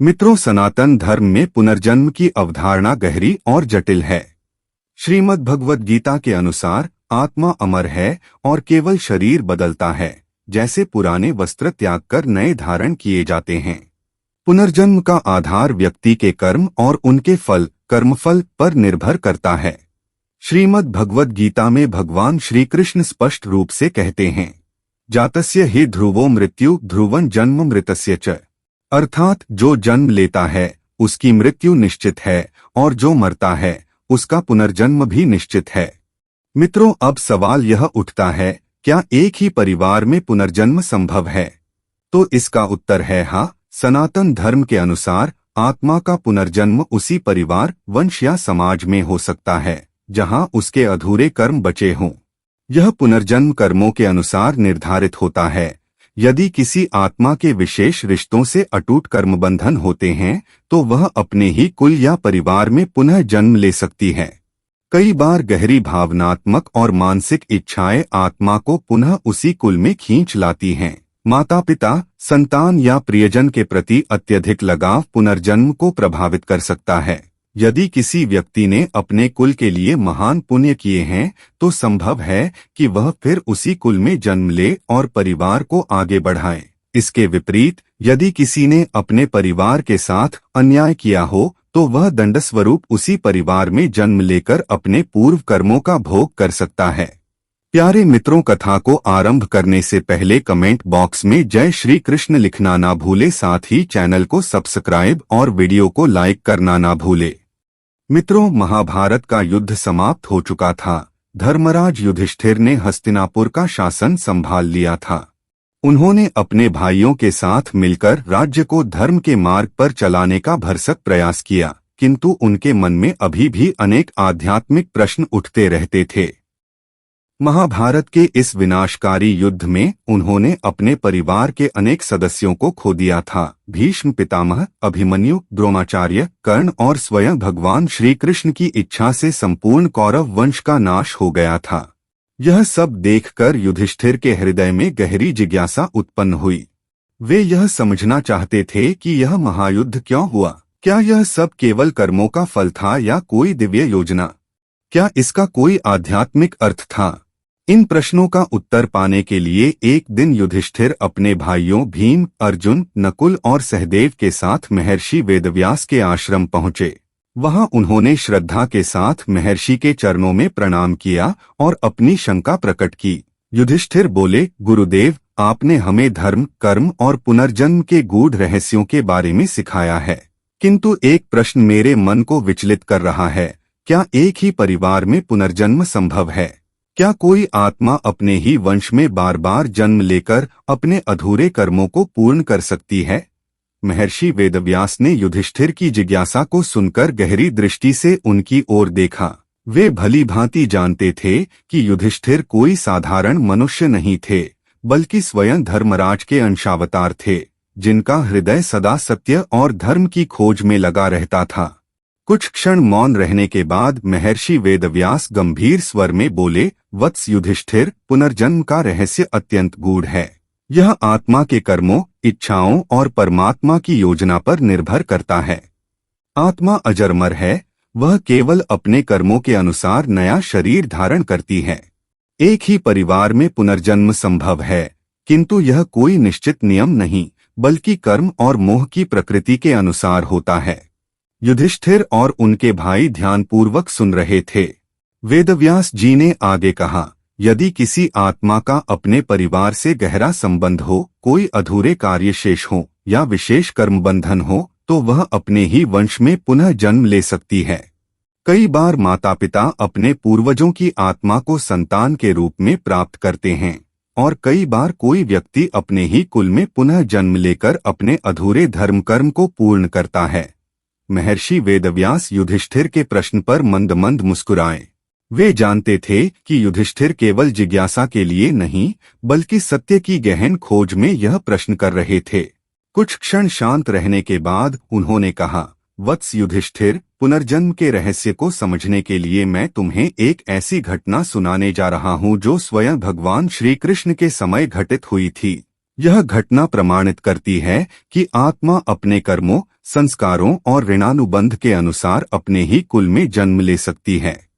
मित्रों, सनातन धर्म में पुनर्जन्म की अवधारणा गहरी और जटिल है। श्रीमद् भगवद गीता के अनुसार आत्मा अमर है और केवल शरीर बदलता है, जैसे पुराने वस्त्र त्याग कर नए धारण किए जाते हैं। पुनर्जन्म का आधार व्यक्ति के कर्म और उनके फल, कर्मफल पर निर्भर करता है। श्रीमद् भगवद गीता में भगवान श्री कृष्ण स्पष्ट रूप से कहते हैं, जातस्य हि ध्रुवो मृत्यु ध्रुवं जन्म मृतस्य च, अर्थात जो जन्म लेता है उसकी मृत्यु निश्चित है और जो मरता है उसका पुनर्जन्म भी निश्चित है। मित्रों, अब सवाल यह उठता है, क्या एक ही परिवार में पुनर्जन्म संभव है? तो इसका उत्तर है हाँ। सनातन धर्म के अनुसार आत्मा का पुनर्जन्म उसी परिवार, वंश या समाज में हो सकता है जहां उसके अधूरे कर्म बचे हों। यह पुनर्जन्म कर्मों के अनुसार निर्धारित होता है। यदि किसी आत्मा के विशेष रिश्तों से अटूट कर्म बंधन होते हैं तो वह अपने ही कुल या परिवार में पुनः जन्म ले सकती है। कई बार गहरी भावनात्मक और मानसिक इच्छाएं आत्मा को पुनः उसी कुल में खींच लाती हैं। माता पिता, संतान या प्रियजन के प्रति अत्यधिक लगाव पुनर्जन्म को प्रभावित कर सकता है। यदि किसी व्यक्ति ने अपने कुल के लिए महान पुण्य किए हैं तो संभव है कि वह फिर उसी कुल में जन्म ले और परिवार को आगे बढ़ाए। इसके विपरीत, यदि किसी ने अपने परिवार के साथ अन्याय किया हो तो वह दंडस्वरूप उसी परिवार में जन्म लेकर अपने पूर्व कर्मों का भोग कर सकता है। प्यारे मित्रों, कथा को आरंभ करने से पहले कमेंट बॉक्स में जय श्री कृष्ण लिखना ना भूले, साथ ही चैनल को सब्सक्राइब और वीडियो को लाइक करना ना भूले। मित्रों, महाभारत का युद्ध समाप्त हो चुका था। धर्मराज युधिष्ठिर ने हस्तिनापुर का शासन संभाल लिया था। उन्होंने अपने भाइयों के साथ मिलकर राज्य को धर्म के मार्ग पर चलाने का भरसक प्रयास किया, किंतु उनके मन में अभी भी अनेक आध्यात्मिक प्रश्न उठते रहते थे। महाभारत के इस विनाशकारी युद्ध में उन्होंने अपने परिवार के अनेक सदस्यों को खो दिया था। भीष्म पितामह, अभिमन्यु, द्रोणाचार्य, कर्ण और स्वयं भगवान श्री कृष्ण की इच्छा से संपूर्ण कौरव वंश का नाश हो गया था। यह सब देखकर युधिष्ठिर के हृदय में गहरी जिज्ञासा उत्पन्न हुई। वे यह समझना चाहते थे कि यह महायुद्ध क्यों हुआ। क्या यह सब केवल कर्मों का फल था या कोई दिव्य योजना? क्या इसका कोई आध्यात्मिक अर्थ था? इन प्रश्नों का उत्तर पाने के लिए एक दिन युधिष्ठिर अपने भाइयों भीम, अर्जुन, नकुल और सहदेव के साथ महर्षि वेदव्यास के आश्रम पहुंचे। वहां उन्होंने श्रद्धा के साथ महर्षि के चरणों में प्रणाम किया और अपनी शंका प्रकट की। युधिष्ठिर बोले, गुरुदेव, आपने हमें धर्म, कर्म और पुनर्जन्म के गूढ़ रहस्यों के बारे में सिखाया है, किंतु एक प्रश्न मेरे मन को विचलित कर रहा है। क्या एक ही परिवार में पुनर्जन्म संभव है? क्या कोई आत्मा अपने ही वंश में बार बार जन्म लेकर अपने अधूरे कर्मों को पूर्ण कर सकती है? महर्षि वेदव्यास ने युधिष्ठिर की जिज्ञासा को सुनकर गहरी दृष्टि से उनकी ओर देखा। वे भली भांति जानते थे कि युधिष्ठिर कोई साधारण मनुष्य नहीं थे, बल्कि स्वयं धर्मराज के अंशावतार थे, जिनका हृदय सदा सत्य और धर्म की खोज में लगा रहता था। कुछ क्षण मौन रहने के बाद महर्षि वेदव्यास गंभीर स्वर में बोले, वत्स युधिष्ठिर, पुनर्जन्म का रहस्य अत्यंत गूढ़ है। यह आत्मा के कर्मों, इच्छाओं और परमात्मा की योजना पर निर्भर करता है। आत्मा अजरमर है, वह केवल अपने कर्मों के अनुसार नया शरीर धारण करती है। एक ही परिवार में पुनर्जन्म संभव है, किंतु यह कोई निश्चित नियम नहीं, बल्कि कर्म और मोह की प्रकृति के अनुसार होता है। युधिष्ठिर और उनके भाई ध्यानपूर्वक सुन रहे थे। वेदव्यास जी ने आगे कहा, यदि किसी आत्मा का अपने परिवार से गहरा संबंध हो, कोई अधूरे कार्य शेष हो या विशेष कर्म बंधन हो, तो वह अपने ही वंश में पुनः जन्म ले सकती है। कई बार माता पिता अपने पूर्वजों की आत्मा को संतान के रूप में प्राप्त करते हैं, और कई बार कोई व्यक्ति अपने ही कुल में पुनः जन्म लेकर अपने अधूरे धर्म कर्म को पूर्ण करता है। महर्षि वेदव्यास युधिष्ठिर के प्रश्न पर मंद मंद मुस्कुराए। वे जानते थे कि युधिष्ठिर केवल जिज्ञासा के लिए नहीं, बल्कि सत्य की गहन खोज में यह प्रश्न कर रहे थे। कुछ क्षण शांत रहने के बाद उन्होंने कहा, वत्स युधिष्ठिर, पुनर्जन्म के रहस्य को समझने के लिए मैं तुम्हें एक ऐसी घटना सुनाने जा रहा हूँ जो स्वयं भगवान श्री कृष्ण के समय घटित हुई थी। यह घटना प्रमाणित करती है कि आत्मा अपने कर्मों, संस्कारों और ऋणानुबंध के अनुसार अपने ही कुल में जन्म ले सकती है।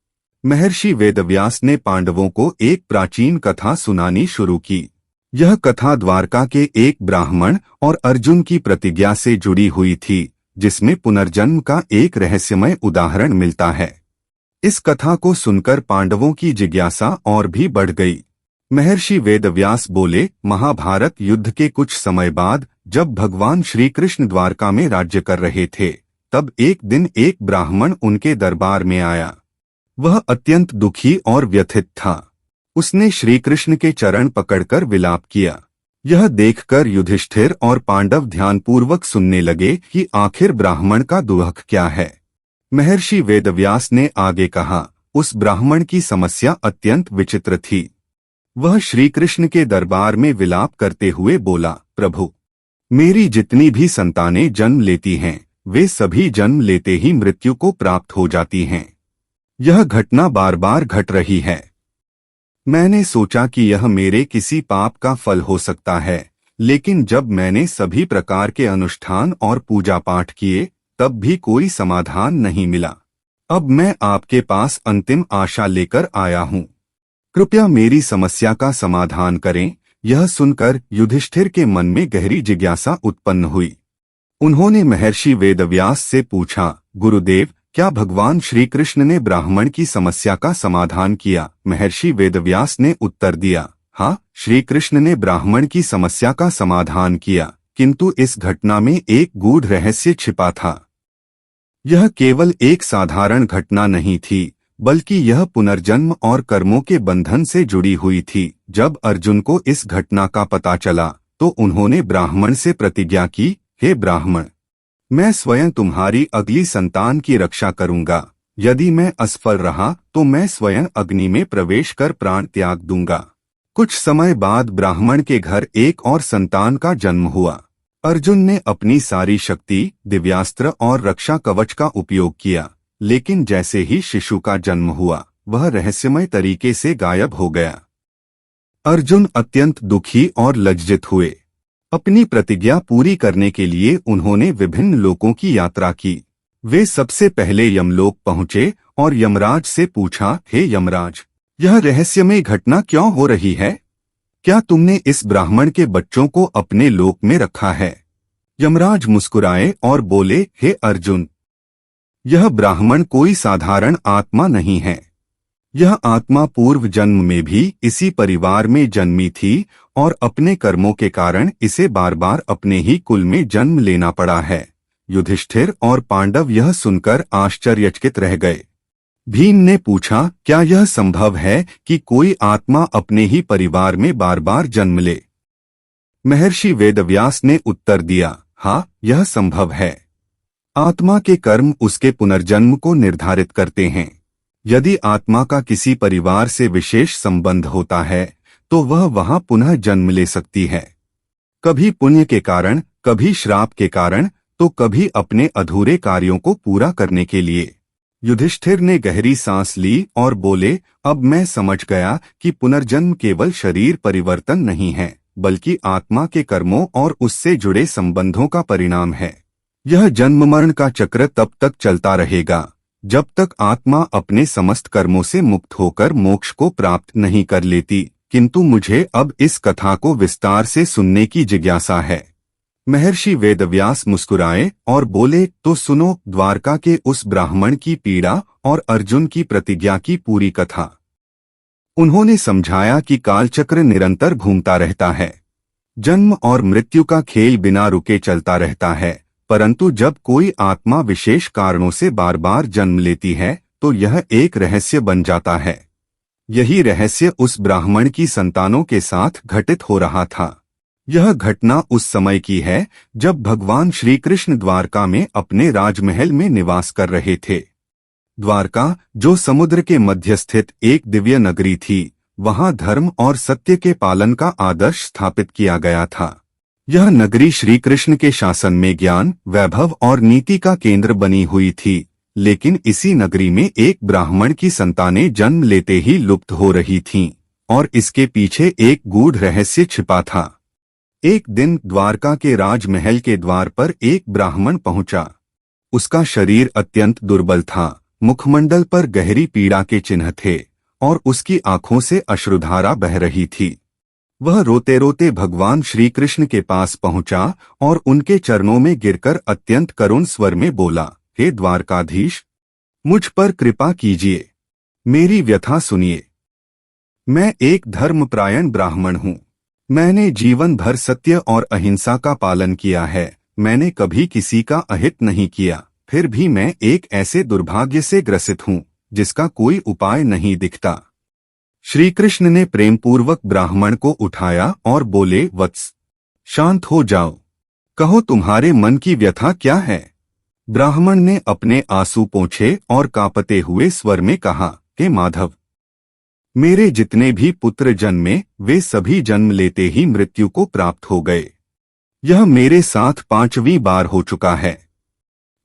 महर्षि वेदव्यास ने पांडवों को एक प्राचीन कथा सुनानी शुरू की। यह कथा द्वारका के एक ब्राह्मण और अर्जुन की प्रतिज्ञा से जुड़ी हुई थी, जिसमें पुनर्जन्म का एक रहस्यमय उदाहरण मिलता है। इस कथा को सुनकर पांडवों की जिज्ञासा और भी बढ़ गई। महर्षि वेदव्यास बोले, महाभारत युद्ध के कुछ समय बाद जब भगवान श्री कृष्ण द्वारका में राज्य कर रहे थे, तब एक दिन एक ब्राह्मण उनके दरबार में आया। वह अत्यंत दुखी और व्यथित था। उसने श्री कृष्ण के चरण पकड़कर विलाप किया। यह देखकर युधिष्ठिर और पांडव ध्यानपूर्वक सुनने लगे कि आखिर ब्राह्मण का दुख क्या है। महर्षि वेदव्यास ने आगे कहा, उस ब्राह्मण की समस्या अत्यंत विचित्र थी। वह श्री कृष्ण के दरबार में विलाप करते हुए बोला, प्रभु, मेरी जितनी भी संतानें जन्म लेती हैं, वे सभी जन्म लेते ही मृत्यु को प्राप्त हो जाती हैं। यह घटना बार बार घट रही है। मैंने सोचा कि यह मेरे किसी पाप का फल हो सकता है, लेकिन जब मैंने सभी प्रकार के अनुष्ठान और पूजा पाठ किए, तब भी कोई समाधान नहीं मिला। अब मैं आपके पास अंतिम आशा लेकर आया हूँ। कृपया मेरी समस्या का समाधान करें। यह सुनकर युधिष्ठिर के मन में गहरी जिज्ञासा उत्पन्न हुई। उन्होंने महर्षि वेदव्यास से पूछा, गुरुदेव, क्या भगवान श्री कृष्ण ने ब्राह्मण की समस्या का समाधान किया? महर्षि वेदव्यास ने उत्तर दिया, हाँ, श्री कृष्ण ने ब्राह्मण की समस्या का समाधान किया, किंतु इस घटना में एक गूढ़ रहस्य छिपा था। यह केवल एक साधारण घटना नहीं थी, बल्कि यह पुनर्जन्म और कर्मों के बंधन से जुड़ी हुई थी। जब अर्जुन को इस घटना का पता चला, तो उन्होंने ब्राह्मण से प्रतिज्ञा की, हे ब्राह्मण, मैं स्वयं तुम्हारी अगली संतान की रक्षा करूंगा। यदि मैं असफल रहा तो मैं स्वयं अग्नि में प्रवेश कर प्राण त्याग दूंगा। कुछ समय बाद ब्राह्मण के घर एक और संतान का जन्म हुआ। अर्जुन ने अपनी सारी शक्ति, दिव्यास्त्र और रक्षा कवच का उपयोग किया, लेकिन जैसे ही शिशु का जन्म हुआ, वह रहस्यमय तरीके से गायब हो गया। अर्जुन अत्यंत दुखी और लज्जित हुए। अपनी प्रतिज्ञा पूरी करने के लिए उन्होंने विभिन्न लोकों की यात्रा की। वे सबसे पहले यमलोक पहुंचे और यमराज से पूछा, हे यमराज, यह रहस्यमय घटना क्यों हो रही है? क्या तुमने इस ब्राह्मण के बच्चों को अपने लोक में रखा है? यमराज मुस्कुराए और बोले, हे अर्जुन, यह ब्राह्मण कोई साधारण आत्मा नहीं है। यह आत्मा पूर्व जन्म में भी इसी परिवार में जन्मी थी और अपने कर्मों के कारण इसे बार बार अपने ही कुल में जन्म लेना पड़ा है। युधिष्ठिर और पांडव यह सुनकर आश्चर्यचकित रह गए। भीम ने पूछा, क्या यह संभव है कि कोई आत्मा अपने ही परिवार में बार बार जन्म ले? महर्षि वेदव्यास ने उत्तर दिया, हाँ, यह संभव है। आत्मा के कर्म उसके पुनर्जन्म को निर्धारित करते हैं। यदि आत्मा का किसी परिवार से विशेष संबंध होता है, तो वह वहां पुनः जन्म ले सकती है। कभी पुण्य के कारण, कभी श्राप के कारण, तो कभी अपने अधूरे कार्यों को पूरा करने के लिए। युधिष्ठिर ने गहरी सांस ली और बोले, अब मैं समझ गया कि पुनर्जन्म केवल शरीर परिवर्तन नहीं है, बल्कि आत्मा के कर्मों और उससे जुड़े संबंधों का परिणाम है। यह जन्म मरण का चक्र तब तक चलता रहेगा, जब तक आत्मा अपने समस्त कर्मों से मुक्त होकर मोक्ष को प्राप्त नहीं कर लेती। किंतु मुझे अब इस कथा को विस्तार से सुनने की जिज्ञासा है। महर्षि वेदव्यास मुस्कुराए और बोले, तो सुनो द्वारका के उस ब्राह्मण की पीड़ा और अर्जुन की प्रतिज्ञा की पूरी कथा। उन्होंने समझाया कि कालचक्र निरंतर घूमता रहता है। जन्म और मृत्यु का खेल बिना रुके चलता रहता है, परंतु जब कोई आत्मा विशेष कारणों से बार बार जन्म लेती है, तो यह एक रहस्य बन जाता है। यही रहस्य उस ब्राह्मण की संतानों के साथ घटित हो रहा था। यह घटना उस समय की है जब भगवान श्री कृष्ण द्वारका में अपने राजमहल में निवास कर रहे थे। द्वारका, जो समुद्र के मध्य स्थित एक दिव्य नगरी थी, वहां धर्म और सत्य के पालन का आदर्श स्थापित किया गया था। यह नगरी श्री कृष्ण के शासन में ज्ञान, वैभव और नीति का केंद्र बनी हुई थी, लेकिन इसी नगरी में एक ब्राह्मण की संतानें जन्म लेते ही लुप्त हो रही थीं, और इसके पीछे एक गूढ़ रहस्य छिपा था। एक दिन द्वारका के राजमहल के द्वार पर एक ब्राह्मण पहुंचा। उसका शरीर अत्यंत दुर्बल था, मुखमंडल पर गहरी पीड़ा के चिन्ह थे और उसकी आंखों से अश्रुधारा बह रही थी। वह रोते रोते भगवान श्री कृष्ण के पास पहुंचा और उनके चरणों में गिरकर अत्यंत करुण स्वर में बोला, हे द्वारकाधीश, मुझ पर कृपा कीजिए, मेरी व्यथा सुनिए। मैं एक धर्मपरायण ब्राह्मण हूँ। मैंने जीवन भर सत्य और अहिंसा का पालन किया है। मैंने कभी किसी का अहित नहीं किया। फिर भी मैं एक ऐसे दुर्भाग्य से ग्रसित हूँ जिसका कोई उपाय नहीं दिखता। श्री कृष्ण ने प्रेमपूर्वक ब्राह्मण को उठाया और बोले, वत्स, शांत हो जाओ, कहो तुम्हारे मन की व्यथा क्या है। ब्राह्मण ने अपने आंसू पोंछे और कांपते हुए स्वर में कहा, हे माधव, मेरे जितने भी पुत्र जन्मे वे सभी जन्म लेते ही मृत्यु को प्राप्त हो गए। यह मेरे साथ 5वीं बार हो चुका है।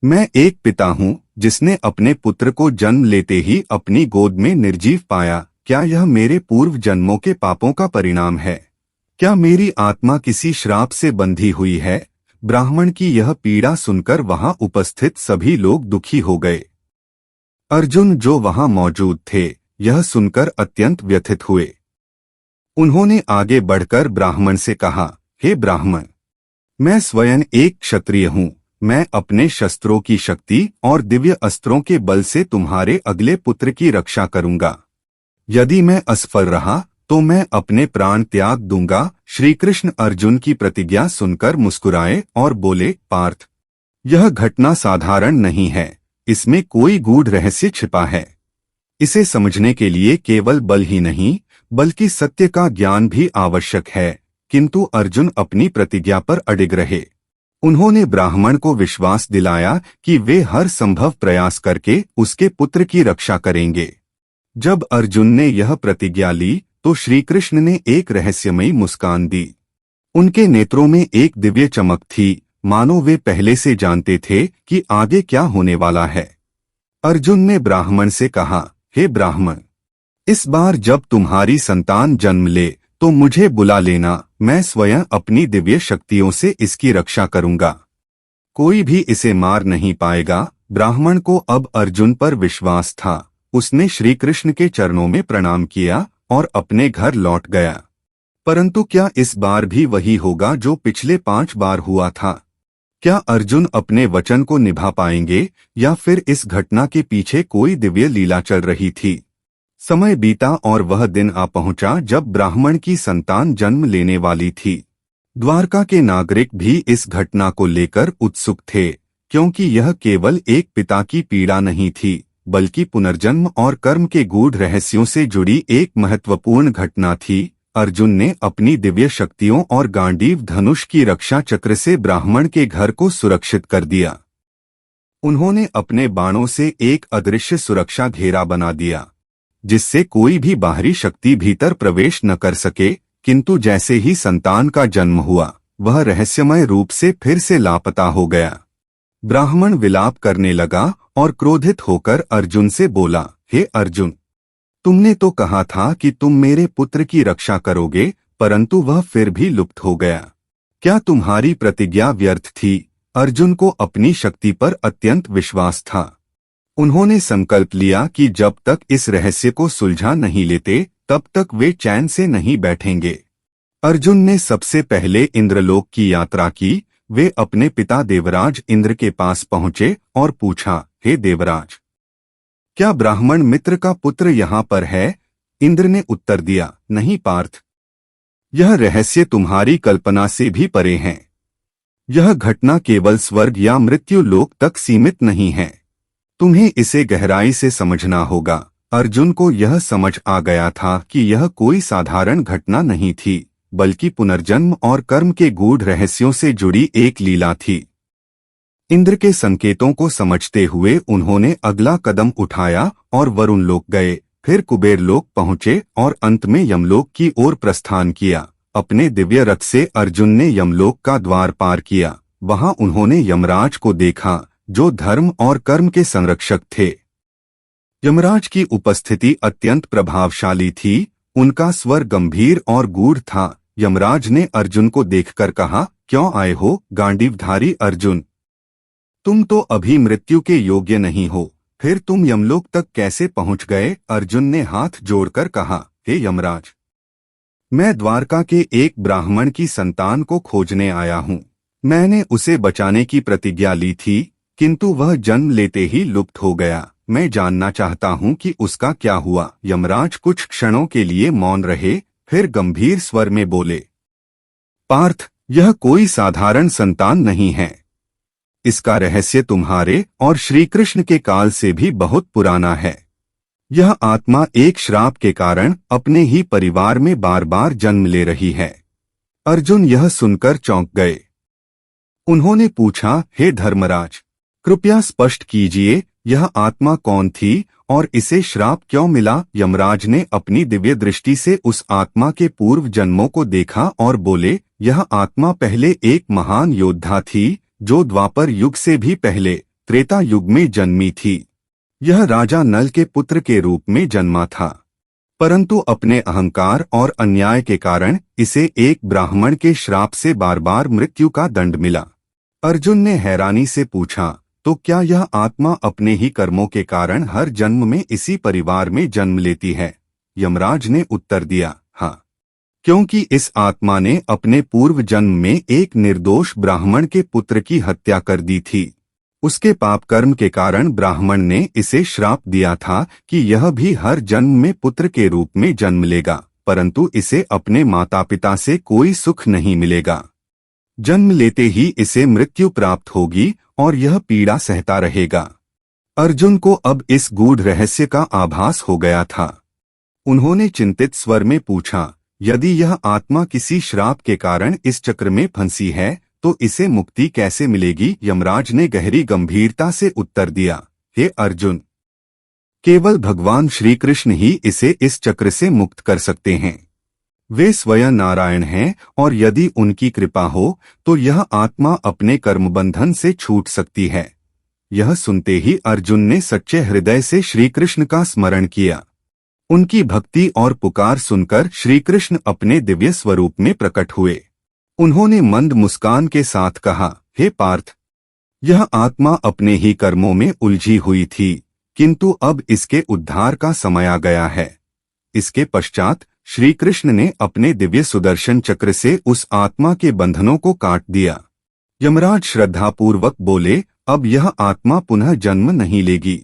मैं एक पिता हूँ जिसने अपने पुत्र को जन्म लेते ही अपनी गोद में निर्जीव पाया। क्या यह मेरे पूर्व जन्मों के पापों का परिणाम है? क्या मेरी आत्मा किसी श्राप से बंधी हुई है? ब्राह्मण की यह पीड़ा सुनकर वहां उपस्थित सभी लोग दुखी हो गए। अर्जुन, जो वहां मौजूद थे, यह सुनकर अत्यंत व्यथित हुए। उन्होंने आगे बढ़कर ब्राह्मण से कहा, हे ब्राह्मण, मैं स्वयं एक क्षत्रिय हूँ। मैं अपने शस्त्रों की शक्ति और दिव्य अस्त्रों के बल से तुम्हारे अगले पुत्र की रक्षा करूंगा। यदि मैं असफल रहा तो मैं अपने प्राण त्याग दूंगा। श्री कृष्ण अर्जुन की प्रतिज्ञा सुनकर मुस्कुराए और बोले, पार्थ, यह घटना साधारण नहीं है, इसमें कोई गूढ़ रहस्य छिपा है। इसे समझने के लिए केवल बल ही नहीं बल्कि सत्य का ज्ञान भी आवश्यक है। किंतु अर्जुन अपनी प्रतिज्ञा पर अडिग रहे। उन्होंने ब्राह्मण को विश्वास दिलाया कि वे हर संभव प्रयास करके उसके पुत्र की रक्षा करेंगे। जब अर्जुन ने यह प्रतिज्ञा ली तो श्री कृष्ण ने एक रहस्यमयी मुस्कान दी। उनके नेत्रों में एक दिव्य चमक थी, मानो वे पहले से जानते थे कि आगे क्या होने वाला है। अर्जुन ने ब्राह्मण से कहा, हे ब्राह्मण, इस बार जब तुम्हारी संतान जन्म ले तो मुझे बुला लेना। मैं स्वयं अपनी दिव्य शक्तियों से इसकी रक्षा करूंगा। कोई भी इसे मार नहीं पाएगा। ब्राह्मण को अब अर्जुन पर विश्वास था। उसने श्री कृष्ण के चरणों में प्रणाम किया और अपने घर लौट गया। परंतु क्या इस बार भी वही होगा जो पिछले 5 बार हुआ था? क्या अर्जुन अपने वचन को निभा पाएंगे या फिर इस घटना के पीछे कोई दिव्य लीला चल रही थी? समय बीता और वह दिन आ पहुंचा जब ब्राह्मण की संतान जन्म लेने वाली थी। द्वारका के नागरिक भी इस घटना को लेकर उत्सुक थे, क्योंकि यह केवल एक पिता की पीड़ा नहीं थी बल्कि पुनर्जन्म और कर्म के गूढ़ रहस्यों से जुड़ी एक महत्वपूर्ण घटना थी। अर्जुन ने अपनी दिव्य शक्तियों और गांडीव धनुष की रक्षा चक्र से ब्राह्मण के घर को सुरक्षित कर दिया। उन्होंने अपने बाणों से एक अदृश्य सुरक्षा घेरा बना दिया, जिससे कोई भी बाहरी शक्ति भीतर प्रवेश न कर सके। किंतु जैसे ही संतान का जन्म हुआ, वह रहस्यमय रूप से फिर से लापता हो गया। ब्राह्मण विलाप करने लगा और क्रोधित होकर अर्जुन से बोला, हे अर्जुन, तुमने तो कहा था कि तुम मेरे पुत्र की रक्षा करोगे, परंतु वह फिर भी लुप्त हो गया। क्या तुम्हारी प्रतिज्ञा व्यर्थ थी? अर्जुन को अपनी शक्ति पर अत्यंत विश्वास था। उन्होंने संकल्प लिया कि जब तक इस रहस्य को सुलझा नहीं लेते तब तक वे चैन से नहीं बैठेंगे। अर्जुन ने सबसे पहले इंद्रलोक की यात्रा की। वे अपने पिता देवराज इंद्र के पास पहुंचे और पूछा, हे देवराज, क्या ब्राह्मण मित्र का पुत्र यहाँ पर है? इंद्र ने उत्तर दिया, नहीं पार्थ, यह रहस्य तुम्हारी कल्पना से भी परे है। यह घटना केवल स्वर्ग या मृत्यु लोक तक सीमित नहीं है। तुम्हें इसे गहराई से समझना होगा। अर्जुन को यह समझ आ गया था कि यह कोई साधारण घटना नहीं थी, बल्कि पुनर्जन्म और कर्म के गूढ़ रहस्यों से जुड़ी एक लीला थी। इंद्र के संकेतों को समझते हुए उन्होंने अगला कदम उठाया और वरुण लोक गए, फिर कुबेर लोक पहुंचे और अंत में यमलोक की ओर प्रस्थान किया। अपने दिव्य रथ से अर्जुन ने यमलोक का द्वार पार किया। वहां उन्होंने यमराज को देखा, जो धर्म और कर्म के संरक्षक थे। यमराज की उपस्थिति अत्यंत प्रभावशाली थी। उनका स्वर गंभीर और गूढ़ था। यमराज ने अर्जुन को देखकर कहा, क्यों आए हो गांडीवधारी अर्जुन? तुम तो अभी मृत्यु के योग्य नहीं हो, फिर तुम यमलोक तक कैसे पहुंच गए? अर्जुन ने हाथ जोड़कर कहा, हे यमराज, मैं द्वारका के एक ब्राह्मण की संतान को खोजने आया हूँ। मैंने उसे बचाने की प्रतिज्ञा ली थी, किंतु वह जन्म लेते ही लुप्त हो गया। मैं जानना चाहता हूँ कि उसका क्या हुआ। यमराज कुछ क्षणों के लिए मौन रहे, फिर गंभीर स्वर में बोले, पार्थ, यह कोई साधारण संतान नहीं है। इसका रहस्य तुम्हारे और श्री कृष्ण के काल से भी बहुत पुराना है। यह आत्मा एक श्राप के कारण अपने ही परिवार में बार बार जन्म ले रही है। अर्जुन यह सुनकर चौंक गए। उन्होंने पूछा, हे धर्मराज, कृपया स्पष्ट कीजिए, यह आत्मा कौन थी और इसे श्राप क्यों मिला? यमराज ने अपनी दिव्य दृष्टि से उस आत्मा के पूर्व जन्मों को देखा और बोले, यह आत्मा पहले एक महान योद्धा थी, जो द्वापर युग से भी पहले त्रेता युग में जन्मी थी। यह राजा नल के पुत्र के रूप में जन्मा था, परंतु अपने अहंकार और अन्याय के कारण इसे एक ब्राह्मण के श्राप से बार बार मृत्यु का दंड मिला। अर्जुन ने हैरानी से पूछा, तो क्या यह आत्मा अपने ही कर्मों के कारण हर जन्म में इसी परिवार में जन्म लेती है? यमराज ने उत्तर दिया, हाँ, क्योंकि इस आत्मा ने अपने पूर्व जन्म में एक निर्दोष ब्राह्मण के पुत्र की हत्या कर दी थी। उसके पाप कर्म के कारण ब्राह्मण ने इसे श्राप दिया था कि यह भी हर जन्म में पुत्र के रूप में जन्म लेगा, परंतु इसे अपने माता पिता से कोई सुख नहीं मिलेगा। जन्म लेते ही इसे मृत्यु प्राप्त होगी और यह पीड़ा सहता रहेगा। अर्जुन को अब इस गूढ़ रहस्य का आभास हो गया था। उन्होंने चिंतित स्वर में पूछा, यदि यह आत्मा किसी श्राप के कारण इस चक्र में फंसी है तो इसे मुक्ति कैसे मिलेगी? यमराज ने गहरी गंभीरता से उत्तर दिया, हे अर्जुन, केवल भगवान श्री कृष्ण ही इसे इस चक्र से मुक्त कर सकते हैं। वे स्वयं नारायण हैं और यदि उनकी कृपा हो तो यह आत्मा अपने कर्मबंधन से छूट सकती है। यह सुनते ही अर्जुन ने सच्चे हृदय से श्री कृष्ण का स्मरण किया। उनकी भक्ति और पुकार सुनकर श्री कृष्ण अपने दिव्य स्वरूप में प्रकट हुए। उन्होंने मंद मुस्कान के साथ कहा, हे पार्थ, यह आत्मा अपने ही कर्मों में उलझी हुई थी, किंतु अब इसके उद्धार का समय आ गया है। इसके पश्चात श्री कृष्ण ने अपने दिव्य सुदर्शन चक्र से उस आत्मा के बंधनों को काट दिया। यमराज श्रद्धापूर्वक बोले, अब यह आत्मा पुनः जन्म नहीं लेगी,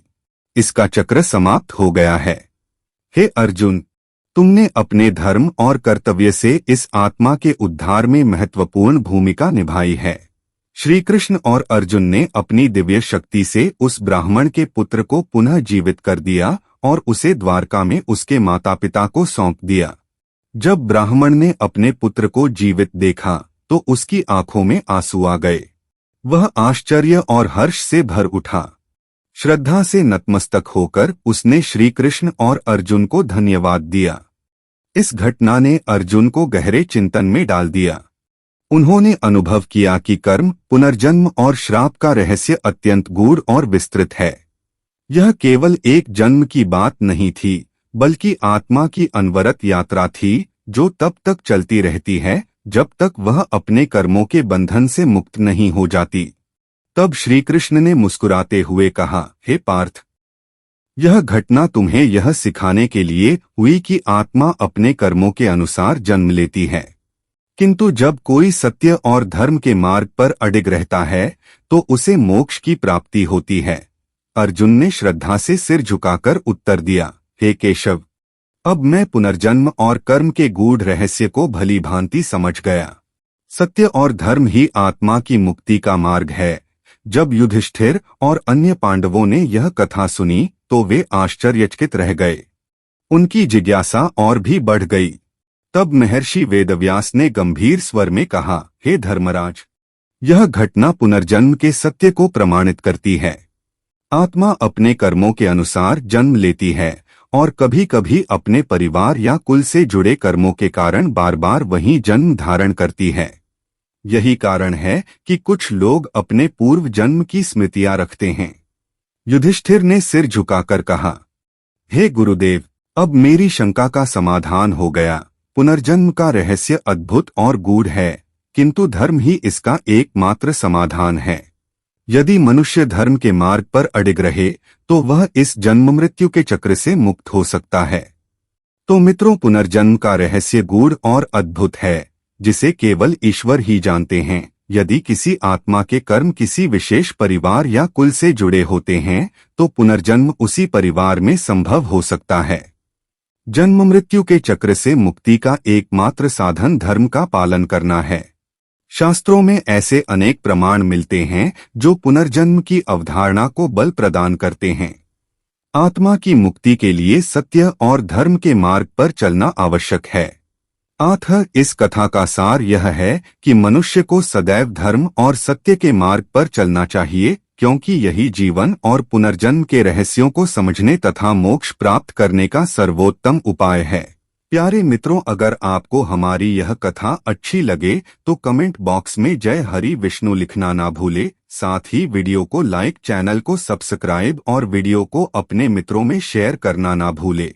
इसका चक्र समाप्त हो गया है। हे अर्जुन, तुमने अपने धर्म और कर्तव्य से इस आत्मा के उद्धार में महत्वपूर्ण भूमिका निभाई है। श्री कृष्ण और अर्जुन ने अपनी दिव्य शक्ति से उस ब्राह्मण के पुत्र को पुनः जीवित कर दिया और उसे द्वारका में उसके माता पिता को सौंप दिया। जब ब्राह्मण ने अपने पुत्र को जीवित देखा तो उसकी आंखों में आंसू आ गए। वह आश्चर्य और हर्ष से भर उठा। श्रद्धा से नतमस्तक होकर उसने श्री कृष्ण और अर्जुन को धन्यवाद दिया। इस घटना ने अर्जुन को गहरे चिंतन में डाल दिया। उन्होंने अनुभव किया कि कर्म, पुनर्जन्म और श्राप का रहस्य अत्यंत गूढ़ और विस्तृत है। यह केवल एक जन्म की बात नहीं थी, बल्कि आत्मा की अनवरत यात्रा थी, जो तब तक चलती रहती है जब तक वह अपने कर्मों के बंधन से मुक्त नहीं हो जाती। तब श्री कृष्ण ने मुस्कुराते हुए कहा, हे पार्थ, यह घटना तुम्हें यह सिखाने के लिए हुई कि आत्मा अपने कर्मों के अनुसार जन्म लेती है, किंतु जब कोई सत्य और धर्म के मार्ग पर अडिग रहता है तो उसे मोक्ष की प्राप्ति होती है। अर्जुन ने श्रद्धा से सिर झुकाकर उत्तर दिया, हे केशव, अब मैं पुनर्जन्म और कर्म के गूढ़ रहस्य को भली भांति समझ गया। सत्य और धर्म ही आत्मा की मुक्ति का मार्ग है। जब युधिष्ठिर और अन्य पांडवों ने यह कथा सुनी तो वे आश्चर्यचकित रह गए। उनकी जिज्ञासा और भी बढ़ गई। तब महर्षि वेदव्यास ने गंभीर स्वर में कहा, हे धर्मराज, यह घटना पुनर्जन्म के सत्य को प्रमाणित करती है। आत्मा अपने कर्मों के अनुसार जन्म लेती है और कभी कभी अपने परिवार या कुल से जुड़े कर्मों के कारण बार बार वहीं जन्म धारण करती है। यही कारण है कि कुछ लोग अपने पूर्व जन्म की स्मृतियां रखते हैं। युधिष्ठिर ने सिर झुकाकर कहा, हे गुरुदेव, अब मेरी शंका का समाधान हो गया। पुनर्जन्म का रहस्य अद्भुत और गूढ़ है, किंतु धर्म ही इसका एकमात्र समाधान है। यदि मनुष्य धर्म के मार्ग पर अडिग रहे तो वह इस जन्म मृत्यु के चक्र से मुक्त हो सकता है। तो मित्रों, पुनर्जन्म का रहस्य गूढ़ और अद्भुत है, जिसे केवल ईश्वर ही जानते हैं। यदि किसी आत्मा के कर्म किसी विशेष परिवार या कुल से जुड़े होते हैं तो पुनर्जन्म उसी परिवार में संभव हो सकता है। जन्म मृत्यु के चक्र से मुक्ति का एकमात्र साधन धर्म का पालन करना है। शास्त्रों में ऐसे अनेक प्रमाण मिलते हैं जो पुनर्जन्म की अवधारणा को बल प्रदान करते हैं। आत्मा की मुक्ति के लिए सत्य और धर्म के मार्ग पर चलना आवश्यक है। अतः इस कथा का सार यह है कि मनुष्य को सदैव धर्म और सत्य के मार्ग पर चलना चाहिए, क्योंकि यही जीवन और पुनर्जन्म के रहस्यों को समझने तथा मोक्ष प्राप्त करने का सर्वोत्तम उपाय है। प्यारे मित्रों, अगर आपको हमारी यह कथा अच्छी लगे तो कमेंट बॉक्स में जय हरि विष्णु लिखना ना भूले। साथ ही वीडियो को लाइक, चैनल को सब्सक्राइब और वीडियो को अपने मित्रों में शेयर करना ना भूले।